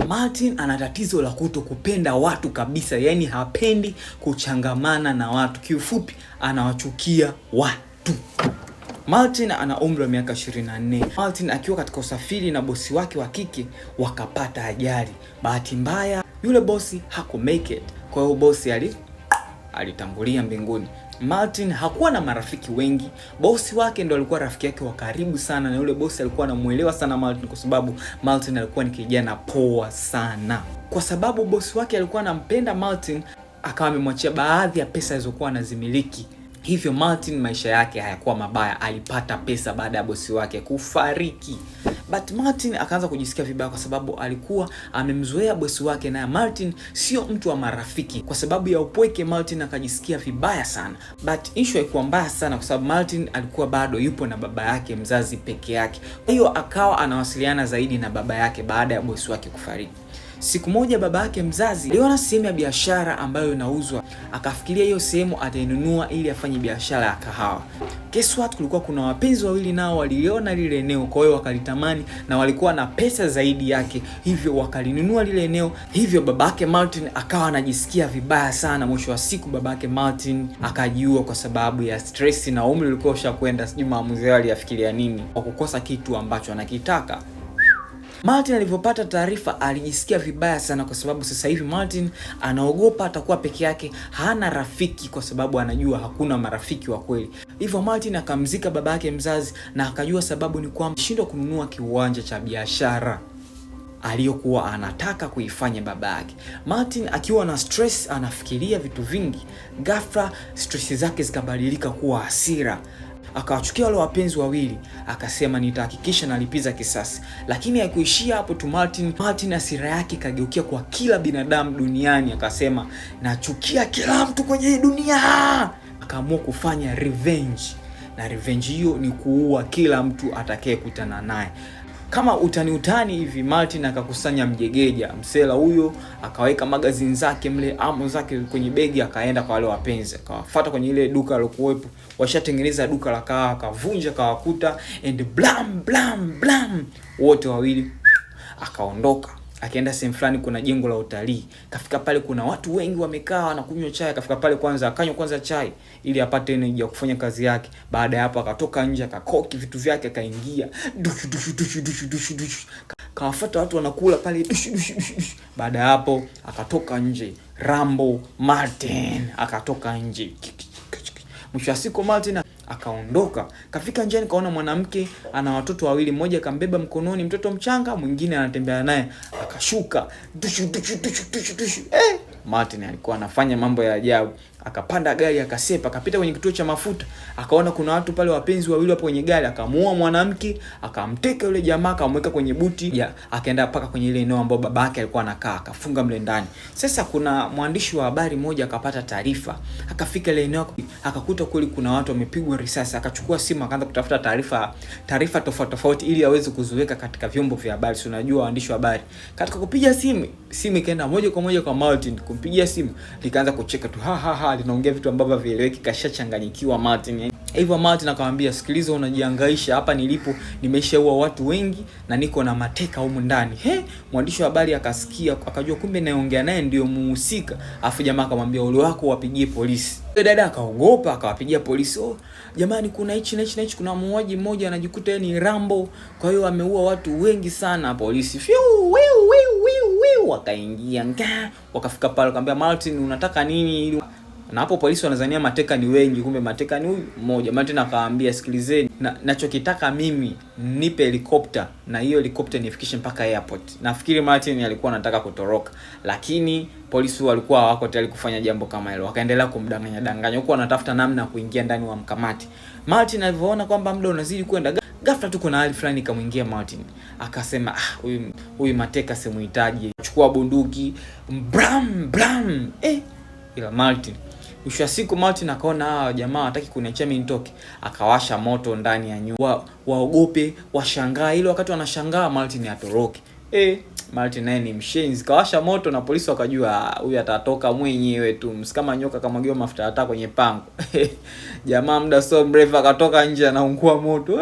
Martin ana tatizo la kutokupenda watu kabisa, yani hapendi kuchangamana na watu. Kiufupi anawachukia watu. Martin ana umri wa miaka 24. Martin akiwa katika usafiri na bosi wake wa kike wakapata ajali. Bahati mbaya yule bosi make it. Kwa hiyo bosi alitangulia mbinguni. Martin hakuwa na marafiki wengi. Bosi wake ndo alikuwa rafiki yake wa karibu sana, na yule bosi alikuwa anamuelewa sana Martin kwa sababu Martin alikuwa ni kijana poa sana. Kwa sababu bosi wake alikuwa anampenda Martin, akawa amemwachia baadhi ya pesa alizokuwa anazimiliki. Hivyo Martin maisha yake hayakuwa mabaya, alipata pesa baada ya bosi wake kufariki. But Martin akaanza kujisikia vibaya kwa sababu alikuwa amemzoea bosi wake, na Martin sio mtu wa marafiki. Kwa sababu ya upweke Martin akajisikia vibaya sana. But issue haikuwa mbaya sana kwa sababu Martin alikuwa bado yupo na baba yake mzazi peke yake. Kwa hiyo akawa anawasiliana zaidi na baba yake baada ya bosi wake kufariki. Siku moja baba yake mzazi aliona sehemu ya biashara ambayo inauzwa, akafikiria hiyo sehemu atainunua ili afanye biashara ya kahawa. Guess what? Kulikuwa kuna wapenzi wawili nao waliona lile eneo, kwa hiyo wakalitamani na walikuwa na pesa zaidi yake, hivyo wakalinunua lile eneo. Hivyo babake Martin akawa anajisikia vibaya sana. Mwisho wa siku babake Martin akajiua kwa sababu ya stress, na umri ulikuwa ushakwenda, sijui maamuzi yao aliyafikiria nini kwa kukosa kitu ambacho anakitaka. Martin alivyopata taarifa alijisikia vibaya sana kwa sababu sasa hivi Martin anaogopa atakuwa peke yake, hana rafiki kwa sababu anajua hakuna marafiki wa kweli. Hivyo Martin akamzika baba yake mzazi, na akajua sababu ni kwamba shindwa kununua kiwanja cha biashara aliyokuwa anataka kuifanya baba yake. Martin akiwa na stress, anafikiria vitu vingi. Ghafla stress zake zikabadilika kuwa hasira. Akawachukia wale wapenzi wawili, akasema nitahakikisha nalipiza kisasi. Lakini haikuishia hapo tu. Martin hasira yake kageukia kwa kila binadamu duniani, akasema nachukia kila mtu kwenye hii dunia. Akaamua kufanya revenge, na revenge hiyo ni kuua kila mtu atakayekutana naye. Kama utani hivi, Martin akakusanya mjegeja msela huyo, akaweka magazine zake mle, amo zake kwenye begi, akaenda kwa wale wapenzi, akawafuata kwenye ile duka alokuwepo, washatengeneza duka la kahawa, akavunja, akawakuta, and blam wote wawili. Akaondoka akaenda sehemu fulani, kuna jengo la utalii. Kafika pale kuna watu wengi wamekaa na kunywa chai. Kafika pale kwanza akanywa chai ili apate energy ya kufanya kazi yake. Baada ya hapo akatoka nje, akakoki vitu vyake, akaingia kawafuata watu wanakula pale. Baada ya hapo akatoka nje. Rambo Martin akatoka nje. Mwisho wa siku Martin akaondoka. Kafika njiani kaona mwanamke ana watoto wawili, mmoja kambeba mkononi mtoto mchanga, mwingine anatembea naye, akashuka. Martin alikuwa anafanya mambo ya ajabu. Akapanda gari, akasepa, akapita kwenye kituo cha mafuta, akaona kuna watu pale wapenzi wawili hapo kwenye gari, akamuua mwanamke, akamteka yule jamaa, akamweka kwenye buti, akaenda paka kwenye ile eneo ambapo babake alikuwa anakaa, akafunga mle ndani. Sasa kuna mwandishi wa habari mmoja akapata taarifa, akafika ile eneo, akakuta kweli kuna watu wamepigwa risasi. Akachukua simu, akaanza kutafuta taarifa tofauti ili aweze kuziweka katika vyombo vya habari. Si unajua waandishi wa habari, katika kupiga simu ikaenda moja kwa moja kwa Martin. Kumpigia simu likaanza kucheka tu, linaongea vitu ambavyo vieleweki, kashachanganyikiwa Martin. Hivyo Martin akamwambia, sikiliza, unajihangaisha, hapa nilipo nimeshaua watu wengi na niko na mateka humu ndani. Mwandishi wa habari akasikia, akajua kumbe naongea naye ndio muhusika. Afu jamaa akamwambia, ole wako wapigie polisi. Dada akaogopa, akawapigia polisi. Jamani, kuna hichi kuna muuaji mmoja anajikuta yeye ni Rambo, kwa hiyo ameua watu wengi sana. Polisi wakaingia, wakafika pale, akamwambia Martin, unataka nini? Na hapo polisi wanazania mateka ni wengi, kumbe mateka ni huyu mmoja. Martin akawaambia, sikilizeni, nachokitaka mimi, nipe helikopta, na hiyo helikopta nifikishe mpaka airport. Nafikiri Martin alikuwa anataka kutoroka, lakini polisi walikuwa hawako tayari kufanya jambo kama hilo. Wakaendelea kumdanganya huko, wanatafuta namna ya kuingia ndani wa mkamati. Martin alivyoona kwamba muda unazidi kwenda, ghafla tu kuna hali fulani kamwingia Martin. Akasema, huyu mateka simuhitaji, chukua bunduki, blam. Ila Martin, mwisho wa siku Martin akaona jamaa hataki kuniachia mimi nitoke, akawasha moto ndani ya nyumba. Waogope, washangaa. Ile wakati wanashangaa Martin atoroke. Martin naye ni mshenzi, kawasha moto na polisi wakajua huyu atatoka mwenyewe tu, msikama nyoka kamwagiwa mafuta hata kwenye pango. Jamaa muda so mrefu akatoka nje anaungua moto.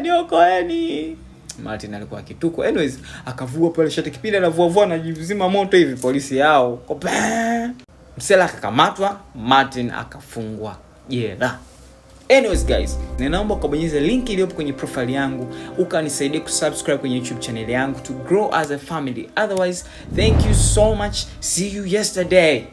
Niokoeni. Martin alikuwa kituko. Anyways, akavua pale shati, kipindi anavua anajizima moto hivi, polisi yao msela akakamatwa, Martin akafungwa jela. Anyways guys, ninaomba kubonyeza link iliyopo kwenye profile yangu ukanisaidia kusubscribe kwenye YouTube channel yangu to grow as a family. Otherwise, thank you so much. See you yesterday.